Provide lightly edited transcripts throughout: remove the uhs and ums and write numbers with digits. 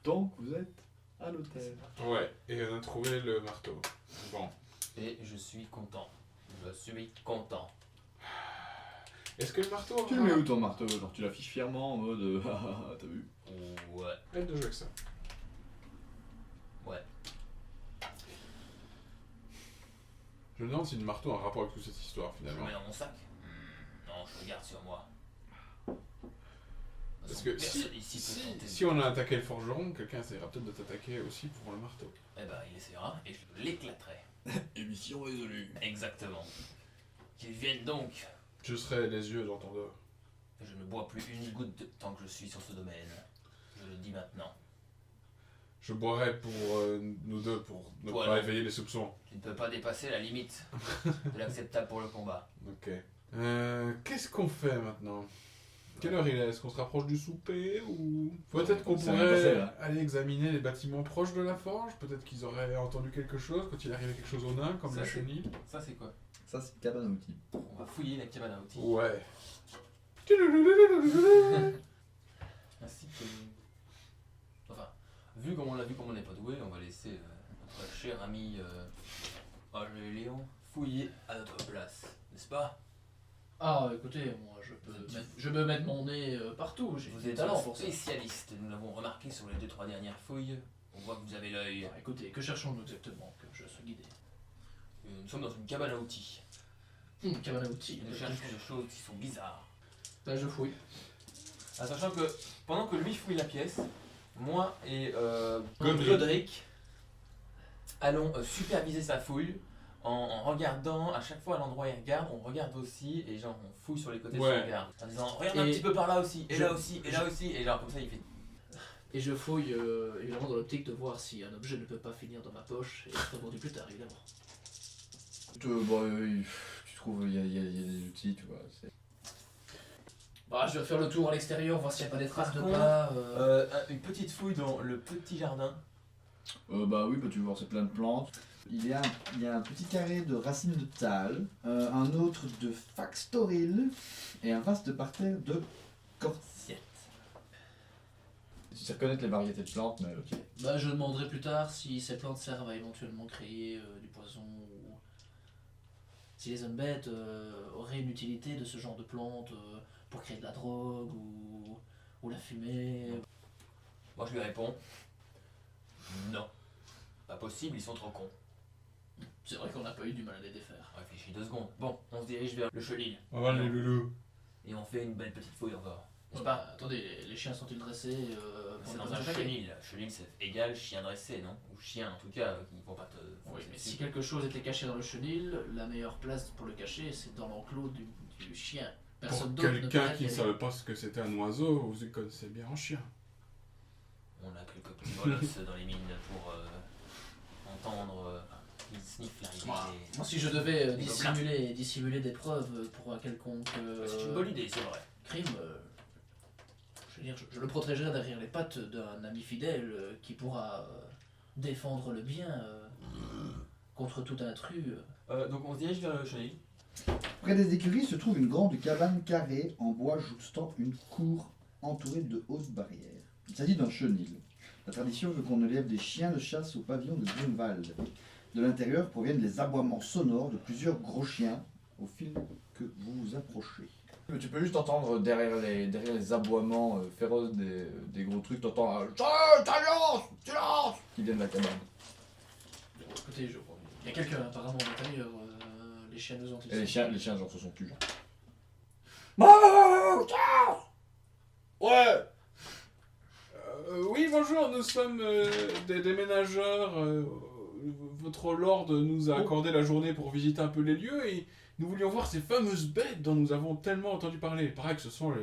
Donc vous êtes à l'hôtel. Ouais, et on a trouvé le marteau. Bon. Et je suis content. Je suis content. Est-ce que le marteau Tu le mets où ton marteau? Genre tu l'affiches fièrement en mode ah, t'as vu? Ouais. Arrête de jouer avec ça. Ouais. Je me demande si le marteau a un rapport avec toute cette histoire Je le finalement. mets dans mon sac. Non, je le garde sur moi. Parce que personne ici peut tenter de- si on a attaqué le forgeron, quelqu'un essaiera peut-être de t'attaquer aussi pour le marteau. Eh ben, il essaiera et je l'éclaterai. Émission résolue. Exactement. Qu'ils viennent donc. Je serai les yeux dans ton dos. Je ne bois plus une goutte tant que je suis sur ce domaine. Je le dis maintenant. Je boirai pour nous deux pour ne Toi, pas non. éveiller les soupçons. Tu ne peux pas dépasser la limite de l'acceptable pour le combat. Ok. Qu'est-ce qu'on fait maintenant? Quelle heure il est? Est-ce qu'on se rapproche du souper ou... Peut-être qu'on Ça vient pourrait passer, là. aller examiner les bâtiments proches de la forge. Peut-être qu'ils auraient entendu quelque chose quand il arrivait quelque chose aux nains, comme Ça, la c'est- chenille. Ça, c'est quoi? Ça c'est une cabane à outils. On va fouiller la cabane à outils. Ouais. Ainsi que... Enfin, vu comme on l'a vu comme on n'est pas doué, on va laisser notre cher ami Léon fouiller à notre place. N'est-ce pas? Ah, écoutez, moi, je peux mettre mon nez partout, j'ai Vous des êtes talents un pour ça. spécialiste, nous l'avons remarqué sur les 2-3 dernières fouilles. On voit que vous avez l'œil. Ah, écoutez, que cherchons-nous exactement, que je sois guidé? Nous sommes dans une cabane à outils. Cabane à outils. Nous cherchons des choses qui sont bizarres. Là, je fouille. Ah, sachant que pendant que lui fouille la pièce, moi et Godric. Godric allons superviser sa fouille en regardant à chaque fois à l'endroit où il regarde, on regarde aussi et genre on fouille sur les côtés Ouais. de son regard. En disant regarde un Et petit peu par là aussi, et je- là aussi, et là aussi, et genre comme ça il fait. Et je fouille évidemment dans l'optique de voir si un objet ne peut pas finir dans ma poche et être vendu plus tard, évidemment. Tu trouves, il y a des outils, tu vois. Bah, je vais faire le tour à l'extérieur, voir s'il n'y a pas des traces Par de contre, pas. Une petite fouille dans le petit jardin. Bah oui, bah tu veux voir, c'est plein de plantes. Il y a un petit carré de racines de thalle, un autre de faxtoril et un vaste parterre de cortiette. Tu sais reconnaître les variétés de plantes, mais ok. Bah, je demanderai plus tard si ces plantes servent à éventuellement créer du poison ou si les hommes bêtes auraient une utilité de ce genre de plantes pour créer de la drogue ou la fumée. Moi je lui réponds non. Pas possible, ils sont trop cons. C'est vrai qu'on n'a pas eu du mal à les défaire. Réfléchis 2 secondes. Bon, on se dirige vers le chenil. On va les loulous. Et on fait une belle petite fouille encore. N'est-ce Bah, pas? attendez, les chiens sont-ils dressés pour C'est ne dans pas un nous attaquer? chenil. Chenil c'est égal chien dressé, non? Ou chien en tout cas, qui ne vont pas te. Oui, mais dessus. si quelque chose était caché dans le chenil, la meilleure place pour le cacher, c'est dans l'enclos du chien. Pour Personne d'autre ne peut quelqu'un qui ne y aller. savait pas ce que c'était un oiseau, vous y connaissez bien en chien. On a quelques petits molosses dans les mines pour entendre qu'ils sniffent l'arrivée. Moi, si je devais dissimuler des preuves pour un quelconque C'est une bonne idée, c'est vrai. crime, je veux dire, je le protégerai derrière les pattes d'un ami fidèle qui pourra défendre le bien contre tout intrus. Donc on se dirige vers le chenil. Près des écuries se trouve une grande cabane carrée en bois jouxtant une cour entourée de hautes barrières. Il s'agit d'un chenil. La tradition veut qu'on élève des chiens de chasse au pavillon de Grunwald. De l'intérieur proviennent les aboiements sonores de plusieurs gros chiens au fil que vous vous approchez. Tu peux juste entendre derrière les aboiements féroces des gros trucs, t'entends silence qui viennent de la cabane. Écoutez, il y a quelqu'un apparemment à l'intérieur. Les chiens nous ont Et les chiens genre se sont tus. Ouais. Oui, bonjour, nous sommes des déménageurs. Votre lord nous a accordé la journée pour visiter un peu les lieux et nous voulions voir ces fameuses bêtes dont nous avons tellement entendu parler. Il paraît que ce sont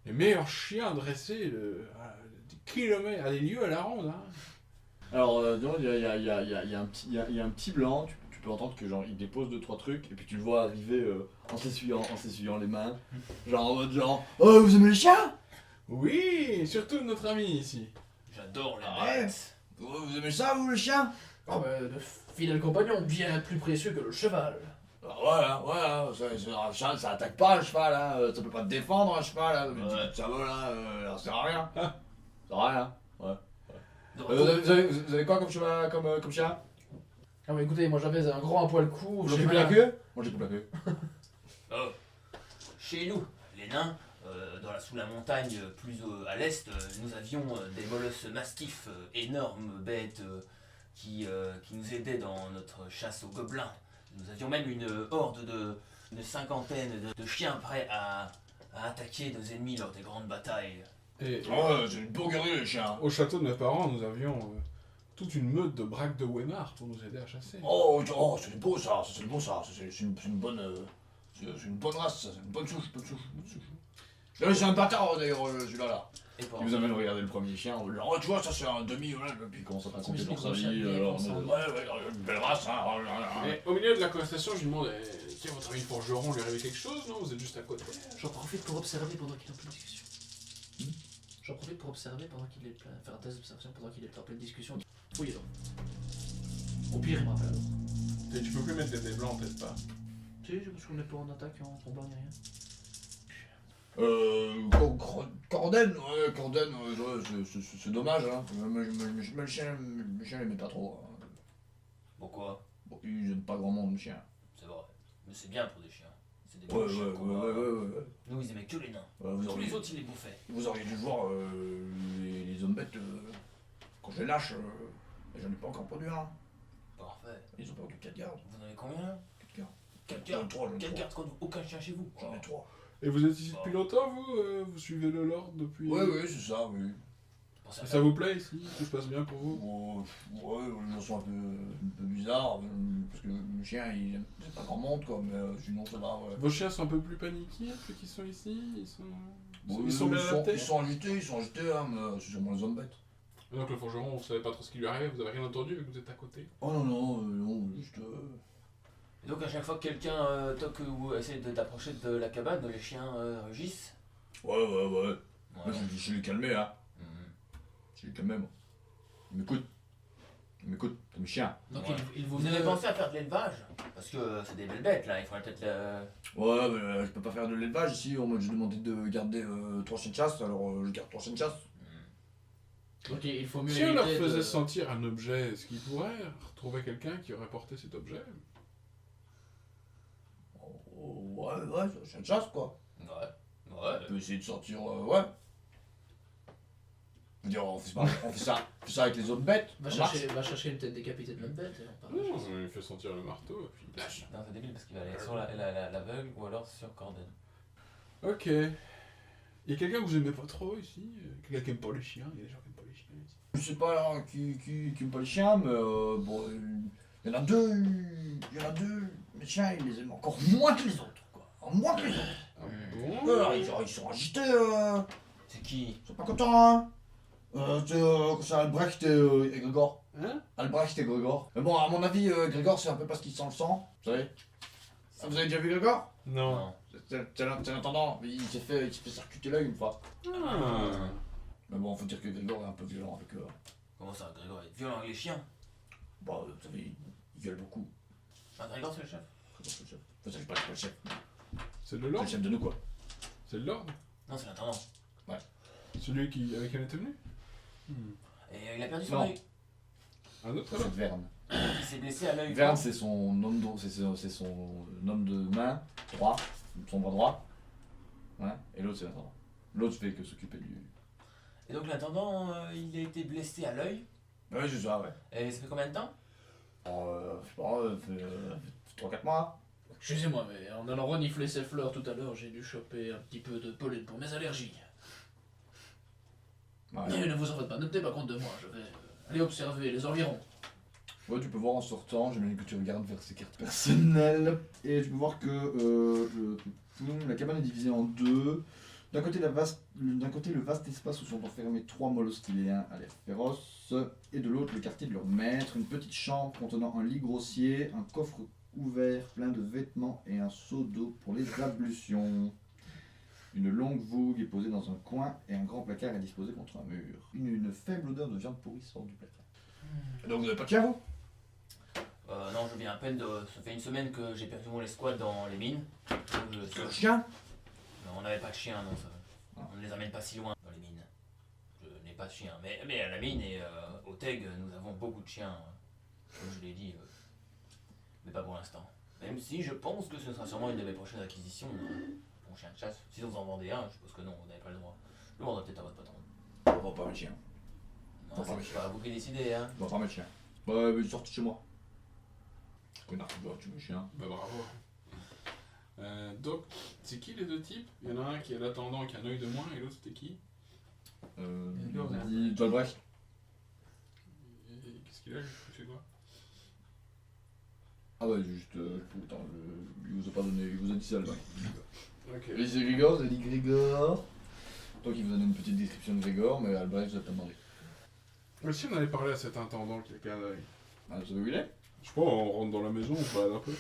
les meilleurs chiens dressés à des kilomètres, à des lieues à la ronde. Hein. Alors, il y a un petit blanc, tu peux entendre que genre il dépose 2-3 trucs, et puis tu le vois arriver en s'essuyant les mains, genre en mode genre « Oh, vous aimez les chiens? Oui, surtout notre ami ici. J'adore les Ah ouais. bêtes. Vous aimez ça, vous, les chiens? Ah bah, de fidèles compagnons, bien plus précieux que le cheval. Voilà, un chien, ça attaque pas un cheval, hein. Ça peut pas te défendre un cheval, hein. Ouais. Ça va là, ça sert à rien. Ça sert à rien. Ouais. Vous avez quoi comme chemin, comme chien? Ah bah écoutez, moi j'avais un grand à poil court. Vous j'ai occupez mal la à- queue? Moi j'ai coupé la queue. Chez nous, les nains, sous la montagne, plus à l'est, nous avions des molosses mastifs, énormes bêtes qui nous aidaient dans notre chasse aux gobelins. Nous avions même une horde de cinquantaine de chiens prêts à attaquer nos ennemis lors des grandes batailles. Et Oh, c'est une bourgerie les chiens. au château de mes parents, nous avions toute une meute de braques de Weimar pour nous aider à chasser. Oh, c'est beau ça, c'est beau ça, c'est une bonne. C'est une bonne race, ça, c'est une bonne souche. C'est un bâtard d'ailleurs, celui-là là. Et pour Il nous amène regarder le premier chien, on lui dit, oh tu vois ça c'est un demi, ouais, puis il commence à raconter Oui, dans sa c'est vie, bien, alors, comme ça. ouais, une belle race, hein. Et au milieu de la conversation, je lui demande tiens, votre ami forgeron, lui arrive quelque chose, non? Vous êtes juste à côté. J'en profite pour observer pendant qu'il est en pleine discussion. J'en profite pour observer pendant qu'il est plein. Faire un test d'observation pendant qu'il est en pleine discussion. Fouillez donc. Au pire, il me rappelle alors. Et tu peux plus mettre des dés blancs, peut-être pas. Tu sais, parce qu'on n'est pas en attaque, en combat, ni rien. Corden, ouais, c'est dommage, hein. Mais le chien, il aimait pas trop. Hein. pourquoi? Bon, il aime pas grand monde, le chien. C'est vrai. Mais c'est bien pour des chiens. C'est des Ouais, bons chiens. ouais. Nous, ils aimaient que les nains. Vous Tous auriez, les autres, ils les bouffaient. vous auriez dû voir les hommes bêtes, quand je les lâche, j'en ai pas encore produit un. Parfait. Ils ont perdu 4 gardes. Vous en avez combien? 4 gardes. 4 J'en ai gardes. 3, 4 gardes quand aucun chien chez vous. J'en ai 3. Et vous êtes ici depuis longtemps, vous? Vous suivez le Lord depuis... Oui, c'est ça, oui. Pensez Et à ça vous plaît ici? Tout se passe bien pour vous? Ouais, les gens sont un peu bizarres, parce que le chien, c'est pas grand monde, quoi, mais sinon ça va, ouais. Vos chiens sont un peu plus paniqués, ceux qui sont ici? Ils sont Oui, bien adaptés? ils sont agités, hein, mais c'est sûrement les hommes bêtes. Donc le forgeron, vous savez pas trop ce qui lui arrive, vous avez rien entendu vu que vous êtes à côté? Oh non, juste... Et donc à chaque fois que quelqu'un toque ou essaie d'approcher de la cabane, les chiens rugissent. Ouais. Ouais. Moi, je l'ai calmé, hein. Je l'ai calmé, moi. Il m'écoute, c'est mes chiens. Donc Ouais. il vous Vous avez pensé à faire de l'élevage? Parce que c'est des belles bêtes là, il faudrait peut-être Ouais, mais je peux pas faire de l'élevage ici, j'ai demandé de garder 3 chiens de chasse, alors je garde 3 chiens de chasse. Donc il faut mieux Si on leur éviter faisait de- sentir un objet, est-ce qu'ils pourraient retrouver quelqu'un qui aurait porté cet objet? Ouais, c'est un chien de chasse, quoi. Ouais. On peut essayer de sortir, ouais. Je veux dire, on fait ça avec les autres bêtes. Va ça marche. chercher une tête décapitée de notre bête et on part. Non, on lui fait sentir le marteau et puis... Non, c'est débile parce qu'il va aller sur l'aveugle ou alors sur Corden. Ok. Il y a quelqu'un que vous aimez pas trop ici? Quelqu'un qui aime pas les chiens? Il y a des gens qui aiment pas les chiens ici. Je sais pas hein, qui aime pas les chiens, mais bon, il y en a deux, les chiens, ils les aiment encore moins que les autres, quoi. Encore moins que les autres. Ah bon? Alors, ils sont agités, C'est qui? ils sont pas contents, hein. C'est Albrecht et Grégor. Hein? Albrecht et Grégor. Mais bon, à mon avis, Grégor, c'est un peu parce qu'il sent le sang, vous savez. Ah, vous avez déjà vu Grégor? Non. C'est l'intendant, il s'est fait circuiter l'œil une fois. Ah. Mais bon, faut dire que Grégor est un peu violent avec eux. Comment ça, Grégor est violent avec les chiens? Bah, vous savez, il viole beaucoup. Ah, Grégor c'est le chef? Grégor, c'est le chef. Enfin, c'est pas le chef. C'est le C'est Lord? le chef de nous, quoi. C'est le Lord? Non, c'est l'intendant. Celui avec qui on était venu? Et il a perdu son Non. œil. Un autre C'est alors? Verne. Il s'est blessé à l'œil. Verne, c'est son homme de main droit, son bras droit. Ouais. Et l'autre, c'est l'intendant. L'autre fait que s'occuper du. Et donc l'intendant, il a été blessé à l'œil. Ouais, c'est ça, ouais. Et ça fait combien de temps? Je sais pas, 3-4 mois. Excusez-moi, mais en allant renifler ces fleurs tout à l'heure, j'ai dû choper un petit peu de pollen pour mes allergies. Ouais. Ne vous en faites pas, ne tenez pas compte de moi, je vais aller observer les environs. Ouais, tu peux voir en sortant, j'imagine que tu regardes vers ses cartes personnelles. Et tu peux voir que la cabane est divisée en deux. D'un côté, le vaste espace où sont enfermés 3 molosses styléens à l'air féroce. Et de l'autre, le quartier de leur maître, une petite chambre contenant un lit grossier, un coffre ouvert plein de vêtements et un seau d'eau pour les ablutions. Une longue vogue est posée dans un coin et un grand placard est disposé contre un mur. Une faible odeur de viande pourrie sort du placard. Donc vous n'avez pas de chien, vous? Non, je viens à peine de. Ça fait une semaine que j'ai perdu mon escouade dans les mines. Donc, Le chien? Non, on n'avait pas de chien, non. Ça... Ah. On ne les amène pas si loin dans les mines. Je n'ai pas de chien. Mais à la mine et au TEG, nous avons beaucoup de chiens, comme je l'ai dit, mais pas pour l'instant. Même si je pense que ce sera sûrement une de mes prochaines acquisitions, mon chien de chasse. Si vous en vendez un, je suppose que non, vous n'avez pas le droit. Je le vendrai peut-être à votre patron. On va pas mettre chien. Non, c'est pas à vous qui décidez, hein. On va pas mettre chien. Ouais, mais sorti de chez moi. Connard, tu veux chien. Bah bravo. Donc, c'est qui les deux types? Il y en a un qui est l'attendant, qui a un œil de moins, et l'autre c'était qui? Il m'a dit John Brecht. Et qu'est-ce qu'il a? Je sais quoi? Ah ouais, juste. Putain, il vous a pas donné. Il vous a dit ça, le mec. Ok. Et c'est Grégor, vous avez dit Grégor. Donc il vous donne une petite description de Grégor, mais Albrecht vous a pas demandé. Mais si on avait parlé à cet intendant qui a qu'un œil. Ah, vous savez où il est? Je sais pas, on rentre dans la maison, on se balade un peu.